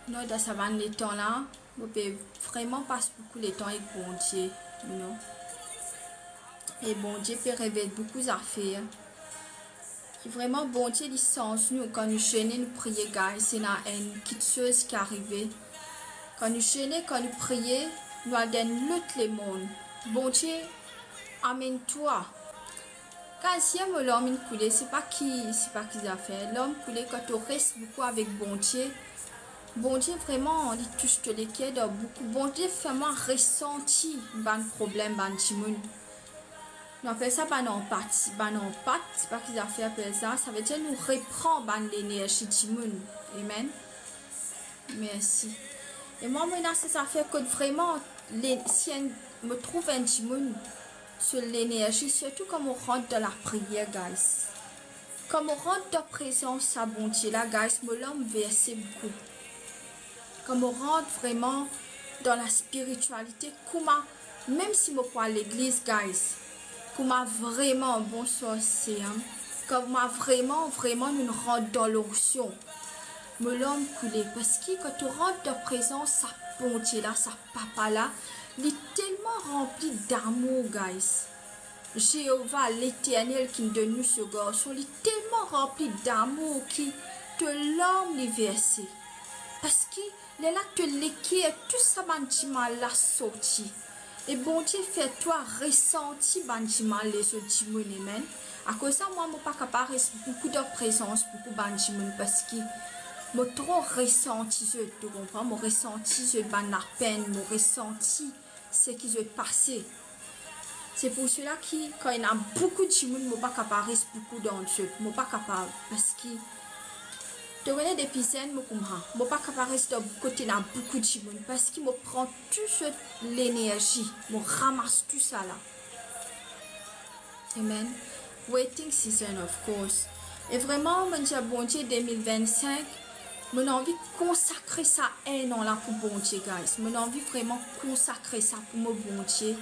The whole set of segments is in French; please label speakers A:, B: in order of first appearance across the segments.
A: Non, dans ça va les temps là, on peut vraiment passer beaucoup de temps avec bon Dieu, non? Et bon Dieu peut révéler beaucoup d'affaires. Qui vraiment bon Dieu dit sens nous quand nous chaînons, nous prions, guys, c'est une petite chose qui arrive. Quand nous chaînons, quand nous prions, nous allons lutter le monde. Bon Dieu, amène-toi. Quand si l'homme coulé, c'est pas qui a fait. L'homme coulé quand tu restes beaucoup avec bon Dieu. Bon Dieu vraiment il touche les pieds de beaucoup. Bon Dieu vraiment ressenti ban problème ban timoun. On appelle ça ban empathie. Ban empathie, c'est pas qu'ils a fait appeler ça. Ça veut dire nous reprend ban l'énergie timoun. Amen. Merci. Et moi maintenant ça fait que vraiment si on me trouve un timoun sur l'énergie, surtout quand on rentre dans la prière, guys. Quand on rentre dans la présence à bon Dieu là, guys, me l'homme verser beaucoup. Comme on rentre vraiment dans la spiritualité, comment, même si je crois à l'église, guys, comment vraiment, bonsoir, c'est, comment vraiment, nous rentrons dans l'onction. Me l'homme coulé, parce que quand tu rentres dans la présence, ça ponte là, ça papa là, il est tellement rempli d'amour, guys. Jéhovah, l'éternel qui nous donne ce garçon, il est tellement rempli d'amour qui te l'homme les versé. Parce que les là te l'équerre, tout ça bantima l'a sorti. Et bon Dieu fait toi ressentir bantima les autres amen. À cause ça moi je pas capable beaucoup de présence beaucoup bantima parce que je trop ressenti je tu comprends, mon ressenti je ban la peine, mon ressenti ce qui se passé. C'est pour cela que quand il y a beaucoup de gens, je ne suis pas capable de beaucoup d'entre eux. Je ne suis pas capable parce que je connais des piscines, je ne suis pas capable de rester côté de beaucoup de gens parce que je prends toute l'énergie, je ramasse tout ça là. Amen. Waiting season, of course. Et vraiment, je dis bon Dieu 2025, je j'ai envie de consacrer ça un an là pour bon Dieu, guys. Je envie vraiment consacrer ça pour mon bon Dieu.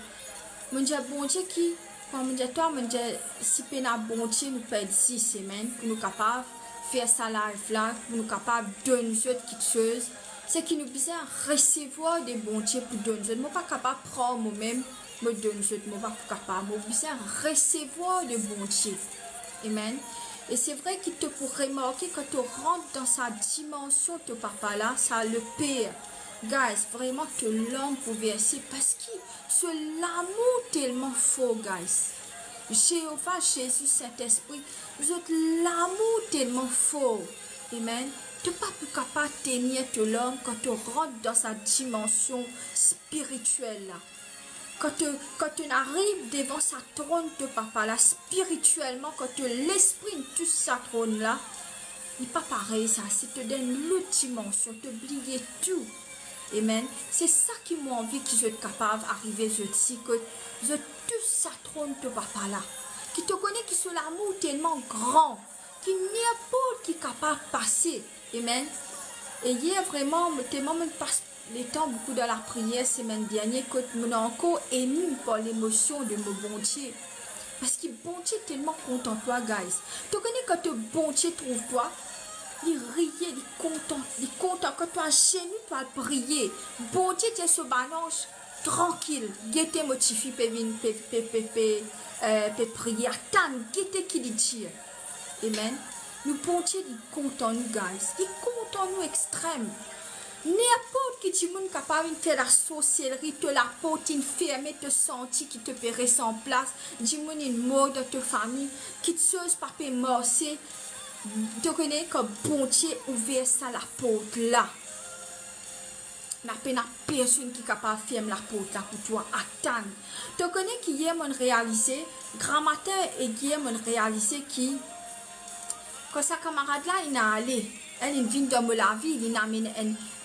A: Je dis bon Dieu qui, quand je dis toi, je dis si pena bon Dieu nous perd 6 semaines pour nous capables de faire ça live là, pour nous capables de donner quelque chose, c'est qui nous besoin recevoir des bons Dieu pour donner. Je ne suis pas capable de prendre moi-même, me donner, je ne suis pas capable, je besoin recevoir des bons Dieu. Amen. Et c'est vrai qu'il te pour remarquer quand tu rentres dans sa dimension, ton papa là, ça le pire. Guys, vraiment te l'homme pour verser parce que ce l'amour tellement fort, guys. Jéhovah, Jésus, Saint-Esprit, vous êtes l'amour tellement fort. Amen. Tu n'es pas plus capable de tenir l'homme quand tu rentres dans sa dimension spirituelle là. Quand tu arrives devant sa trône de papa là, spirituellement, quand l'esprit touche sa trône là, il n'est pas pareil ça. C'est te donne l'autre dimension, t'oublier tout. Amen. C'est ça qui m'a envie que je sois capable d'arriver, je dis que je touche sa trône de papa là. Qui te connaît, qui soit l'amour tellement grand, qui n'importe qui est capable de passer. Amen. Et hier vraiment, tellement me passe les temps beaucoup dans la prière semaine dernière que je suis encore ému par l'émotion de mon bon Dieu. Parce que bon Dieu est tellement content de toi, guys. Tu connais quand le bon Dieu trouve toi, il riait, il est content. Quand tu as chez nous, tu as prié. Bon Dieu, tu es ce balance tranquille. Guette motivé, prier. Attends, guette qui dit. Amen. Nous bon Dieu, il est content, nous, guys. Il est content, nous, extrême. N'importe qui tu es capable de faire la sorcellerie, te la porte fermée, te sentir qui te paierait sans place, dis-moi une mort de ta famille, qui te chose pas morcer, tu connais comme bon Dieu ouvert ça la porte là. N'a pas personne qui est capable de fermer la porte là pour toi. Attends. Tu connais qu'hier on réalisé, grand matin et hier on réalisé qui, quand sa camarade là il a allé. Elle vient dans la vie, il amène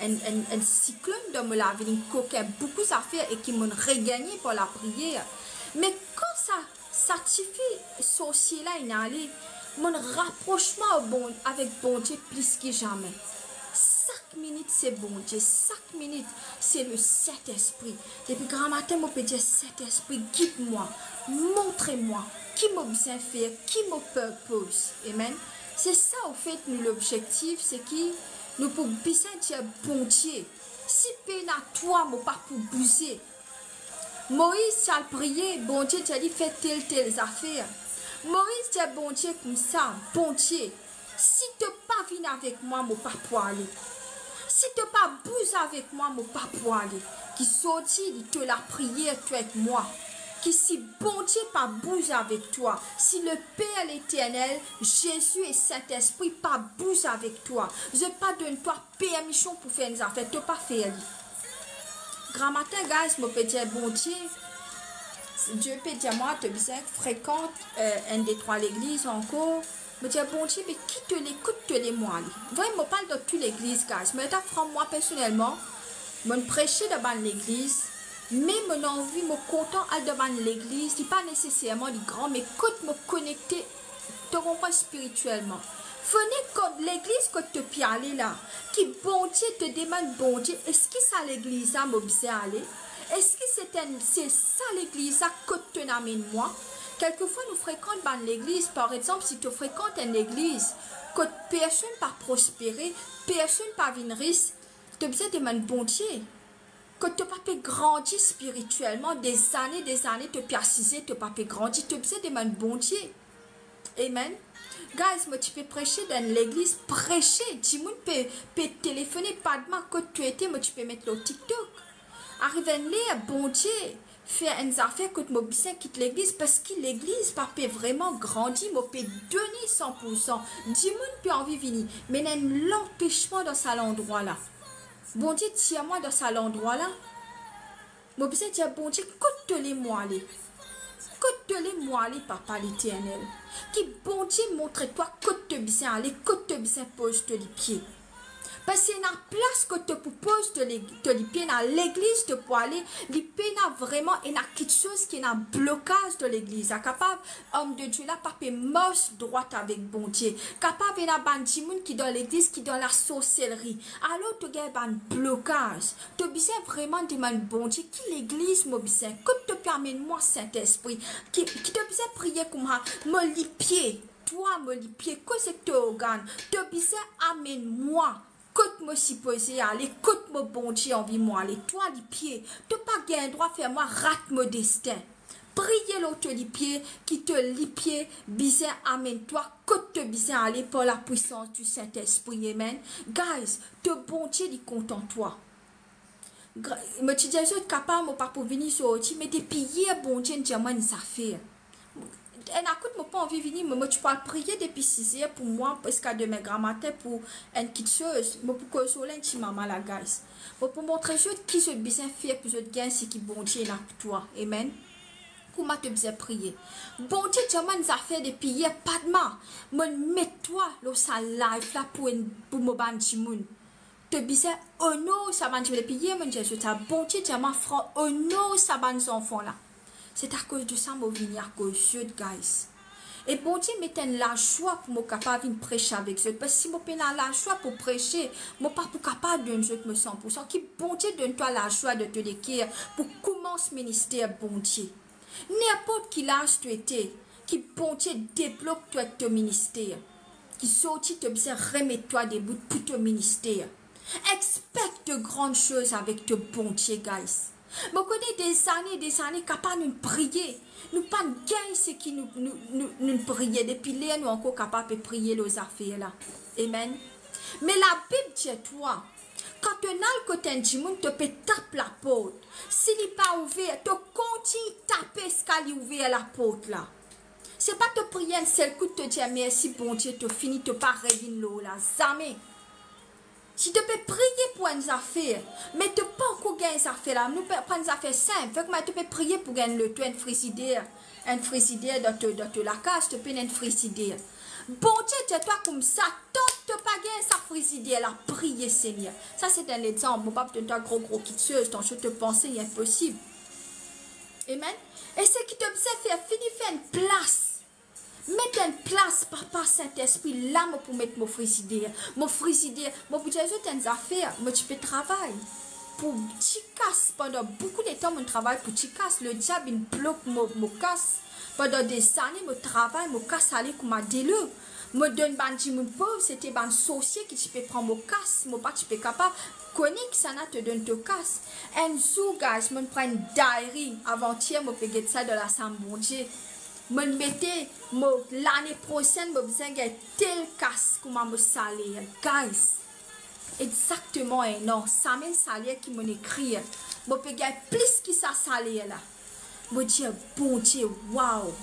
A: un cyclone dans la vie, il coquet beaucoup d'affaires et qui m'ont regagné pour la prière. Mais quand ça suffit, sorcier là, il a allé, mon rapprochement avec bon Dieu plus que jamais. Chaque minute c'est bon Dieu, chaque minute c'est le Saint-Esprit. Depuis grand matin, je peux dire Saint-Esprit, guide-moi, montrez-moi qui m'a besoin de faire, qui me purpose. Amen. C'est ça, au fait, l'objectif, c'est que nous pour bisser Dieu bon Dieu. Si peine à toi, mon pas pour bouger. Moïse a prié, bon Dieu, tu as dit, fais telle affaire. Moïse dit, bon Dieu, comme ça, bon Dieu, si tu pas venir avec moi, mon pas pour aller. Si tu pas bouger avec moi, mon pas pour aller. Qui sortit, il te l'a prié, tu avec moi. Qui si bon Dieu pas bouge avec toi, si le Père l'éternel, Jésus et Saint-Esprit pas bouge avec toi, je pas donne toi permission pour faire une affaire, tu pas faire. Grand matin, guys, je peux dire bon Dieu, Dieu peut dire moi, tu fréquente un des trois l'église encore. Je dis bon Dieu, mais qui te l'écoute, te les moi. Vraiment, je parle de toute l'église, guys. Mais moi personnellement, je prêcher devant l'église. Mais mon envie, mon content à devant l'église, n'est pas nécessairement du grand, mais quand me connecter, te comprends spirituellement. Venez quand l'église que tu peux aller là, qui bon Dieu te demande bon Dieu, est-ce que ça l'église a m'observe aller? Est-ce que c'est ça l'église que tu n'amènes moi? Quelquefois nous fréquentons dans l'église, par exemple, si tu fréquentes une église, que personne pas prospérer, personne pas venir riche, tu peux demander bon Dieu. Que tu pas pu grandir spirituellement, des années, tu peux assister, tu pas pu grandir, tu peux demander bon Dieu. Amen. Guys, moi tu peux prêcher dans l'église, prêcher. Tu peux téléphoner, pas de moi que tu étais, moi tu peux mettre le TikTok. Arriver là, bon Dieu, faire une affaire que tu me quitte l'église parce que l'église pas peut vraiment grandir, moi peut donner 100%. Dis-moi peut envie venir, mais il y a un empêchement dans cet endroit-là. Bon Dieu, tiens-moi dans cet endroit-là. Moi, je dis, bon Dieu, coûte-les-moi aller. Coûte-les-moi aller, papa l'éternel. Qui, bon Dieu, montre-toi, coûte-te-bien aller, coûte-te-bien pose-te les pieds. Parce qu'il y a une place que tu poses te les pieds dans l'église, tu peux aller, les pieds vraiment, il y a quelque chose qui est un blocage de l'église. Capable, homme de Dieu, là, papa, marche droite avec bon Dieu. Capable, il y a un qui dans l'église, qui dans la sorcellerie. Alors, tu as un blocage. Tu as vraiment demandé bon Dieu, qui l'église, moi, que te permet, moi, Saint-Esprit, qui te besoin prier comme ça, me les pieds. Toi, me les pieds, que c'est que tu organes. Tu as besoin, amène-moi. Écoute-moi si posé aller, écoute-moi bon Dieu envie moi aller, toi les pieds, tu n'as pas gain droit faire moi rate mon destin. Priez l'autre les pieds, qui te les pieds, bizarre amène-toi, côte te bizarre aller pour la puissance du Saint-Esprit, amen. Guys, te bon Dieu dit content toi. Me tu dis je suis capable pas pour venir sur mais depuis hier bon Dieu diamant ça fait. Et n'écoute moi pas envie venir mais tu peux prier depuis 6 heures pour moi parce qu'à demain grand matin pour une petite chose moi pour consoler un petit maman la guys pour montrer je qui je besoin faire pour je gagne ce qui bon Dieu là pour toi amen pour moi te besoin prier bon Dieu diamant ça fait depuis hier pas de mal me mets-toi dans sa live là pour me bandi moun te besoin oh non ça va depuis hier mon Dieu ça bon Dieu diamant franc oh non ça va nos enfants là. C'est à cause de ça que je viens à cause de guys. Et bon Dieu mettez la joie pour me capable de prêcher avec eux. Parce que si je n'ai la joie pour prêcher, je ne suis pas capable de donner me 100%. Qui bon Dieu donne-toi la joie de te décrire pour commencer ce ministère, bon Dieu. N'importe qui l'âge tu étais, qui bon Dieu débloque toi ton ministère. Qui sortit te bien remettre toi des bouts pour ton ministère. Expecte de grandes choses avec ton bon Dieu, guys. Je connais des années capables de prier. Nous pas gagner ce qui nous prier. Depuis là, nous encore capables de prier les affaires là. Amen. Mais la Bible dit toi, quand tu as le côté du monde, tu peux taper la porte. S'il n'est pas ouvert, tu continues de taper ce qu'il est ouvert la porte là. Ce n'est pas te prier un seul coup de te dire merci bon Dieu, tu finis, tu pas revenir l'eau là. Jamais. Si tu peux prier pour une affaire, mais tu peux pas encore gagner une affaire là. Nous pouvons prendre une affaire simple. Tu peux prier pour gagner le toit, un frigidaire dans la case, tu peux un frigidaire. Bon Dieu, tu es toi comme ça, tant que tu pas gagné sa frigidaire là, prier Seigneur. Ça c'est un exemple. Mon papa te donne gros kitscheuse, ton chose te penser est impossible. Amen. Et ce qui te besoin faire, faire une place. Mettre une place, papa Saint-Esprit, là, pour mettre mon frigidaire. Mon frigidaire, mon budget, j'ai des affaires, mais tu peux travailler. Pour Chicasse, pendant beaucoup de temps, je travaille pour Chicasse. Le diable, il bloque mon casse. Pendant des années, je travaille, mon casse allait comme un délai. Me donne bandi mon pauvre, c'était ban sorcier qui tu peux prendre mon casse, mon pas tu peux capable. Connais que ça n'a te donne te casse. Un jour, guys, me prends une diary avant-hier, me paye ça de la sambondier. Me mettais, l'année prochaine, me besoin de tel casse, comment me saler. Guys, exactement un an, ça mène salaire qui me écrit. Me paye plus que ça salaire là. Me dis, bon Dieu, wow.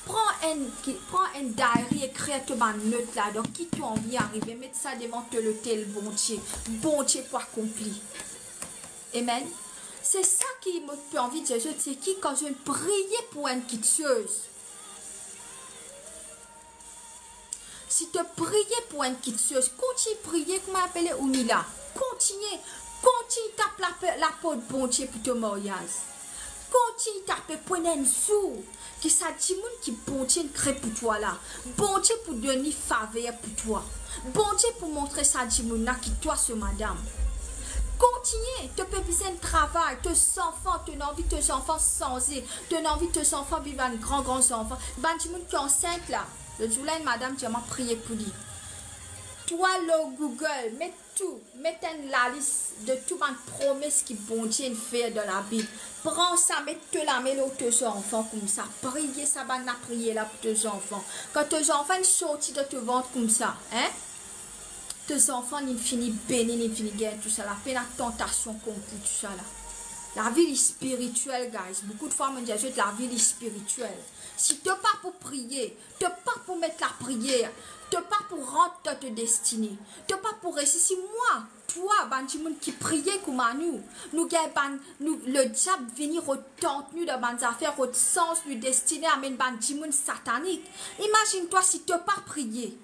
A: Prends un diary, écris-toi une note là, donc qui t'a envie d'arriver, mettre ça devant te le tel bon Dieu pour accomplir. Amen. C'est ça qui me fait envie de dire, c'est qui quand je priais pour une quitteuse. Si tu priais pour une quitteuse, continue à prier, comment appeler Oumila. Continue taper la porte bon Dieu pour ton mariage. Continue taper pour un jour. Que ça dit qui bon Dieu crée pour toi là. Bon Dieu pour donner faveur pour toi. Bon Dieu pour montrer ça dit qui toi ce madame. Continuez, tu peux besoin de travail, tes enfants, tu as envie de tes enfants changer, tu as envie de tes enfants vivre un grand enfant. Ben tu qui est enceinte là. Le jour là une madame tu m'as prié pour lui. Toi le Google, mets tout, mets la liste de tout les promesses qui bon Dieu fait dans la Bible. Prends ça, mets-te la mêle aux tes enfants comme ça. Priez ça, ben la prier là pour tes enfants. Quand tes enfants sortent de te ventre comme ça, hein? Tes enfants ils finissent bénis, ils finissent guerre, tout ça, la peine, la tentation contre tout ça là. La vie est spirituelle, guys. Beaucoup de fois, on me dit, la vie est spirituelle. Si tu n'es pas pour prier, tu n'es pas pour mettre la prière, tu n'es pas pour rentrer dans ta destinée, tu n'es pas pour réussir. Si moi, toi, qui priait comme nous, le diable venir retenter nous dans les affaires, au sens, nous destiner à mettre des satanique. Imagine-toi si tu n'es pas prié.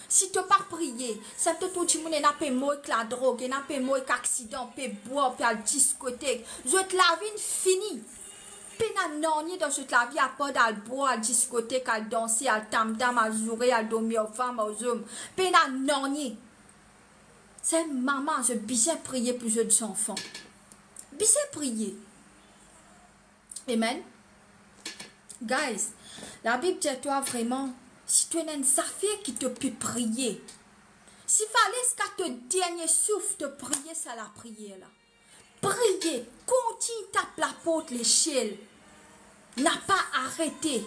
A: Si tu n'as pas prié, ça te tout le monde n'a pas mort que la drogue, n'a pas mort qu'accident, peut boire, peut aller discothèque. Je te la vie finie. Pena non dans cette la vie à pas d'aller boire, à discothèque, à danser, à tam-tam, à jouer, à dormir aux femmes, aux hommes. Pena non. C'est maman, je bien prier pour les enfants. Bien prier. Amen. Guys, la Bible dit toi vraiment. Si tu as une affaire qui te peut prier, s'il fallait qu'à te dernier souffle de prier, ça la prière là. Prier, continue tape la porte l'échelle. N'a pas arrêté.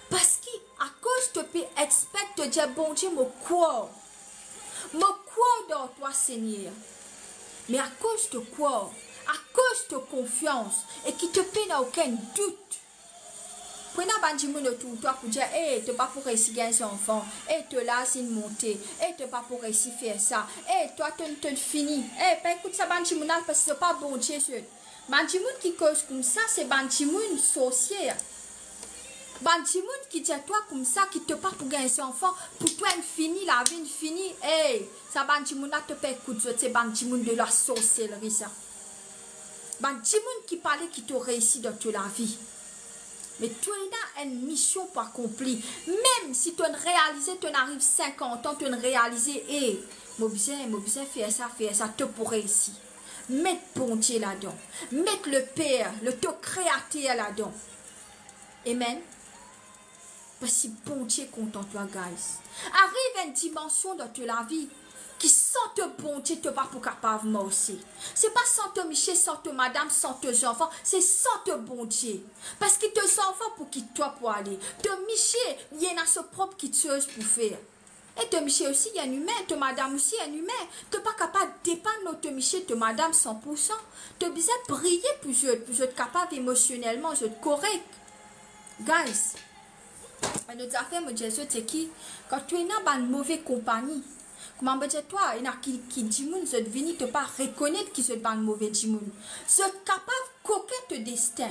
A: Parce qu'à cause de peux expect de dire bon Dieu, me croire dans toi Seigneur. Mais à cause de quoi? À cause de confiance et qui te paie aucun doute. Prenez un petit de tout toi pour dire, tu n'es pas pour réussir gagner son enfant, tu là c'est une montée, tu n'es pas pour réussir faire ça, toi tu finis, écoute ça, parce que ce n'est pas bon Dieu. Banti qui cause comme ça, c'est banti sorcière. Banti qui dit toi comme ça, qui te pas pour gagner son enfant, pour toi elle finit, la vie finie, ça banti te paie écoute, c'est banti de la sorcellerie ça. Banti qui parlait qui te réussit dans toute la vie. Mais tu as une mission pour accomplir. Même si tu as réalisé, tu arrives 50 ans, tu as réalisé, moi besoin faire ça, tu pourrais ici. Mettre bon Dieu là-dedans. Mettre le Père, le taux créateur là-dedans. Amen. Parce que bon Dieu content toi, guys. Arrive une dimension dans la vie qui sent bon Dieu, tu pas pour capable moi aussi. C'est pas sans te Michel, sans te madame, sans tes enfants, c'est sans te bon Dieu. Parce que tes enfants pour qui toi pour aller. Te Michel, il y a sa propre quitteuse pour faire. Et te Michel aussi, il y a un humain, te madame aussi, il y a un humain. Tu n'es pas capable de dépendre de te Michel, te madame 100%. Tu as besoin de prier pour être capable émotionnellement, être correct. Guys, notre affaire, me dit, c'est qui? Quand tu es dans une mauvaise compagnie, comment me dire toi, il y a qui dit moun, je venu te pas reconnaître qui se ban mauvais dit moun. Je capable coquette destin.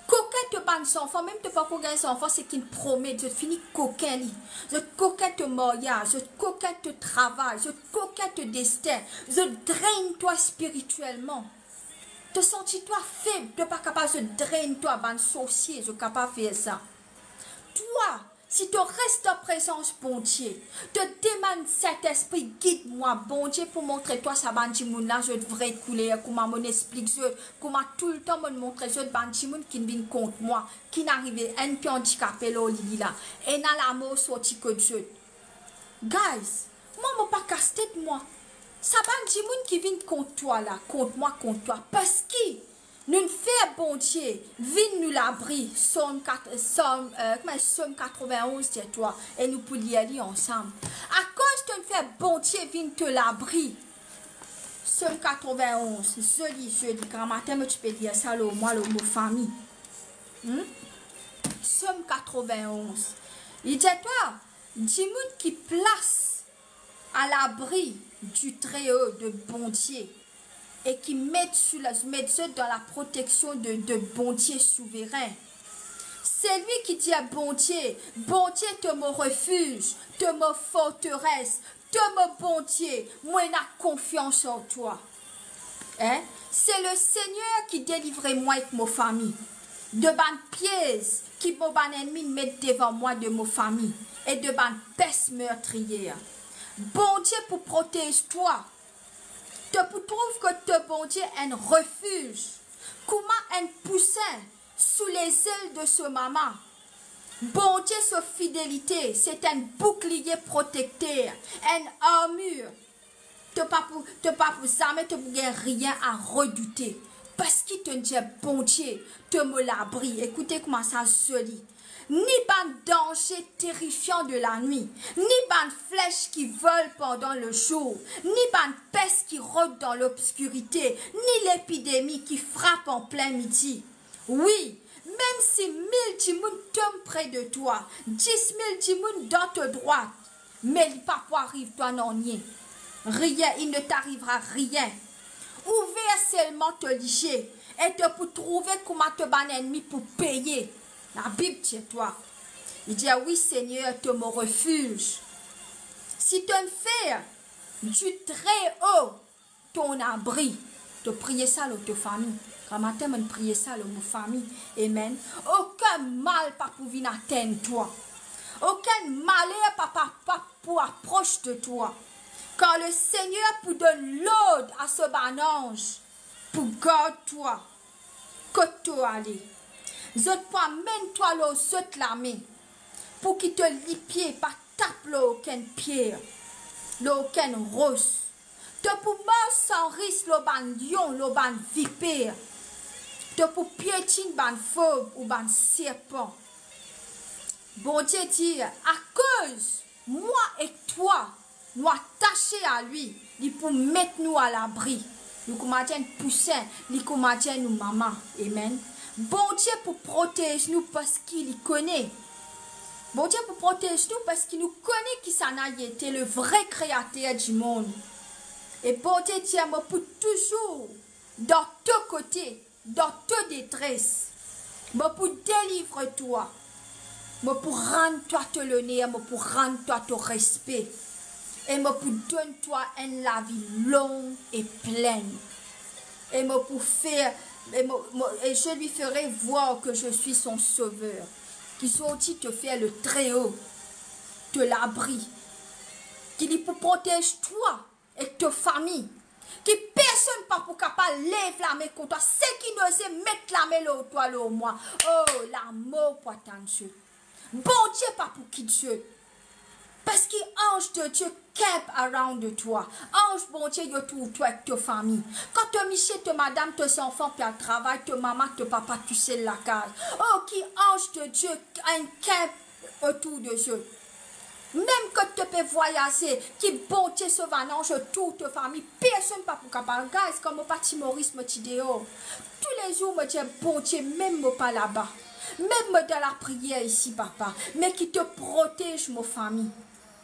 A: Coquette ban son enfant, même te pas pour gagner son enfant, c'est qu'il promet, je finis coquin li. Je coquette mariage, je coquette travail, je coquette destin. Je draine toi spirituellement. Te sentis toi faible, tu pas capable de drainer toi ban sorcier, je capable de faire ça. Toi, si tu restes en présence, bon Dieu, te demande cet esprit, guide-moi, bon Dieu, pour montrer toi, ça bandi moun là, je devrais couler, comment m'en explique, comment tout le temps me montrer, je bandi moun qui vient contre moi, qui n'arrive, un peu handicapé là, et n'a la mort sorti que Dieu. Guys, moi, je pas casse-tête, moi. Ça va un petit monde qui vient contre toi, là. Contre moi, contre toi. Parce que nous faisons bon Dieu. Vine nous l'abri. Somme 91, c'est toi. Et nous pouvons y aller ensemble. À cause de nous faire bon Dieu, vine te l'abri. Somme 91. Joli. Quand matin, tu peux dire ça, le mot famille. Somme 91. Il dit toi, du monde qui place à l'abri du Très-Haut de bon Dieu et qui met dans la protection de bon Dieu souverain. C'est lui qui dit à bon Dieu, te me refuge, te me forteresse, te me bon Dieu, moi n'a confiance en toi. Hein? C'est le Seigneur qui délivrait moi et ma famille. De ban pièces qui mon ennemi mettent devant moi de ma famille et de ban peste meurtrière. Bon Dieu pour protéger toi. Tu trouves que te bon Dieu est un refuge. Comment un poussin sous les ailes de ce maman. Bon Dieu, sa fidélité, c'est un bouclier protecteur, une armure. Tu pas pour jamais te rien à redouter. Parce qu'il te dit, bon Dieu, te me l'abri. Écoutez comment ça joli. Ni ban danger terrifiant de la nuit, ni ban flèches qui volent pendant le jour, ni ban peste qui rôde dans l'obscurité, ni l'épidémie qui frappe en plein midi. Oui, même si 1000 timouns tombent près de toi, 10 000 timouns dans ta droite, mais il pas arrive toi non nier. Rien, il ne t'arrivera rien. Ouvert seulement te licher et te pour trouver comment te ban ennemi pour payer. La Bible chez toi. Il dit, ah oui Seigneur, te me refuge. Si tu ne fais du très haut ton abri, te prier ça dans ta famille. Quand matin, je prier ça dans ma famille. Amen. Aucun mal pas pour venir atteindre toi. Aucun malheur pas pour approcher de toi. Quand le Seigneur pour donner l'ordre à ce bon ange pour garder toi, que tu aller. Zot toi mène-toi là, zot la main, pour qu'il te lie pied, pas tape là aucun pierre, là aucun rose. Te pour mort sans risque le ban lion, le ban vipère. Te pour piétiner ban fauve ou ban serpent. Bon Dieu dit, à cause, moi et toi, nous attachés à lui, il pour mettre nous à l'abri. Nous commençons à pousser, nous commençons à nous maman. Amen. Bon Dieu pour protéger nous parce qu'il connaît. Bon Dieu pour protéger nous parce qu'il nous connaît qui s'en a été le vrai créateur du monde. Et bon Dieu dit pour toujours, dans tous côtés, dans toute détresse, pour délivrer toi, pour rendre toi te l'honneur, pour rendre toi ton respect. Et pour donner toi une vie longue et pleine. Et pour faire, et je lui ferai voir que je suis son sauveur. Qui sortit te faire le très haut, te l'abri. Qui dit pour protéger toi et ta famille. Qui personne pas pour capable lever la main contre toi. C'est qui n'ose mettre la main là toi là au moi. Oh, l'amour pour t'en bon Dieu pas pour qui Dieu. Parce que ange de Dieu camp around de toi. Ange bon Dieu yo trouve toi avec ta famille. Quand te Michel, te madame, tes enfants puis à travail, te maman, te papa, tu sais la case. Oh qui ange de Dieu a un camp autour de Dieu. Même que tu peux voyager, qui bon Dieu sauve un ange toute ta famille, personne pas pour capable. Guys, comme mon parti Maurice me dit dehors. Tous les jours me dit bon Dieu, même moi pas là-bas. Même dans la prière ici, papa. Mais qui te protège, ma famille.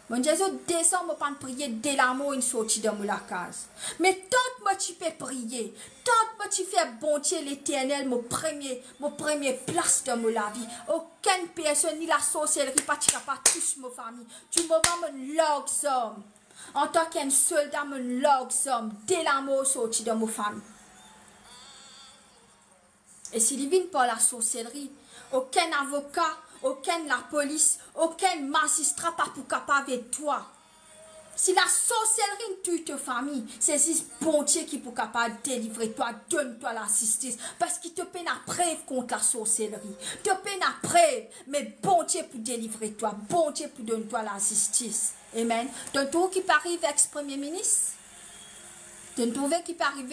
A: Mon Dieu, je descends, je peux prier dès l'amour une sortie de la case. Mais tant que tu peux prier, tant que tu fais bon Dieu l'éternel, mon premier place de ma vie. Aucune personne, ni la sorcellerie, pas touche ma famille. Du moment où l'homme, en tant qu'un soldat, l'homme, dès l'amour sortie de ma famille. Et s'il vient par la sorcellerie, aucun avocat, aucun la police, aucun magistrat pas pour capable avec toi. Si la sorcellerie tue ta famille, c'est juste bon Dieu qui pour capable délivrer toi, donne-toi la justice. Parce qu'il te peine à preuve contre la sorcellerie. Te peine à preuve, mais bon Dieu pour délivrer toi, bon Dieu pour donner toi la justice. Amen. Ton tour qui peut arriver ex-premier ministre. Ton tour qui peut arriver